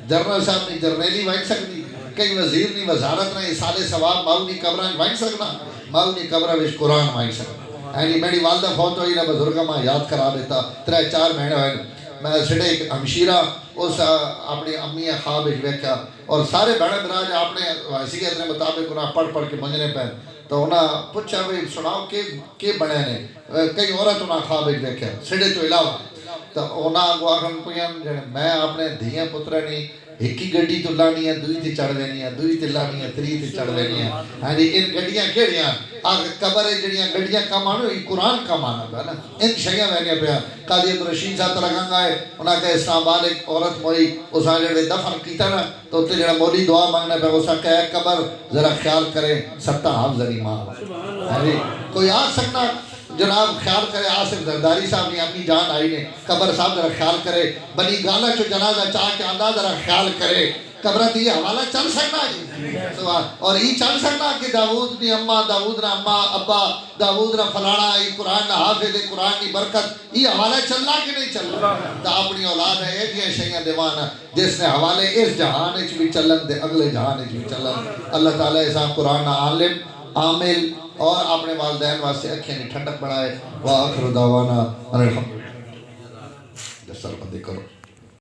A: جنرل صاحب نے جرنیلی وائن سکنی، کئی وزیر نے وزارت نے اصال ثواب ماؤ نہیں قبران وائن سکنا، ماؤ نہیں قبرہ وچ قرآن وائن سکنا۔ یعنی میری والدہ فوت ہوئی نہ بزرگہ ماں یاد کرا دیتا 3-4 مہینے ہوئے میں سڑے ایک ہمشیرہ اس اپنی امی خواب ویکھا اور سارے بڑے براج اپنے حیثیت نے مطابق انہیں پڑھ کے منجنے پہ تو انہیں پوچھا بھئی سناؤ کہ بنے نے کئی عورت انہیں خواب ویکھا سڑے تو علاوہ تو انہیں کو آخر پوچھا میں اپنے دھیاں پترہ نہیں ایک ہی گڈی تو لانی ہے دوئی تے چڑھ لینی ہے دوئی تے لانی ہے تری تے چڑھ لینی ہے ہاں جی ان گڈیاں کیڑیاں آگے قبر جڑیاں گڈیاں کم آنو یہ قرآن کم آنا پہ نا ان شیعہ میں پہ قاضی عبدالرشید صاحب ترگنگ آئے انہاں کہ اسلام آباد ایک عورت موئی اساں جڑے دفن کیتا نا تو تے جڑا مولی دعا مانگنا پہ اساں کہ قبر ذرا خیال کرے ستا حافظ علی ماں ہاں جی کوئی آ سکنا جناب خیال کرے آصف زرداری صاحب نے اپنی جان آئی نے قبر صاحب ذرا خیال کرے بنی گالہ چو جنازہ چاہ کے اللہ ذرا خیال کرے قبرت یہ حوالہ چل سکنا جی اور یہ چل سکنا کہ داود نی اماں داود نہ اماں ابا داود نہ فلانا یہ قرآن نہ حافظ قرآن نی برکت یہ حوالہ چلنا کہ نہیں چلنا تو اپنی اولاد ہے یہ شیعہ دیوان جس نے حوالے اس جہان اچ بھی چلن دے اگلے جہان اچ بھی چلن اللہ تعالیٰ ایسا قرآن نہ عالم عامل اور اپنے والدین واسطے اکھیں نہیں ٹھنڈک بڑھائے وآخر دعوانا الحمدللہ سر بندی کرو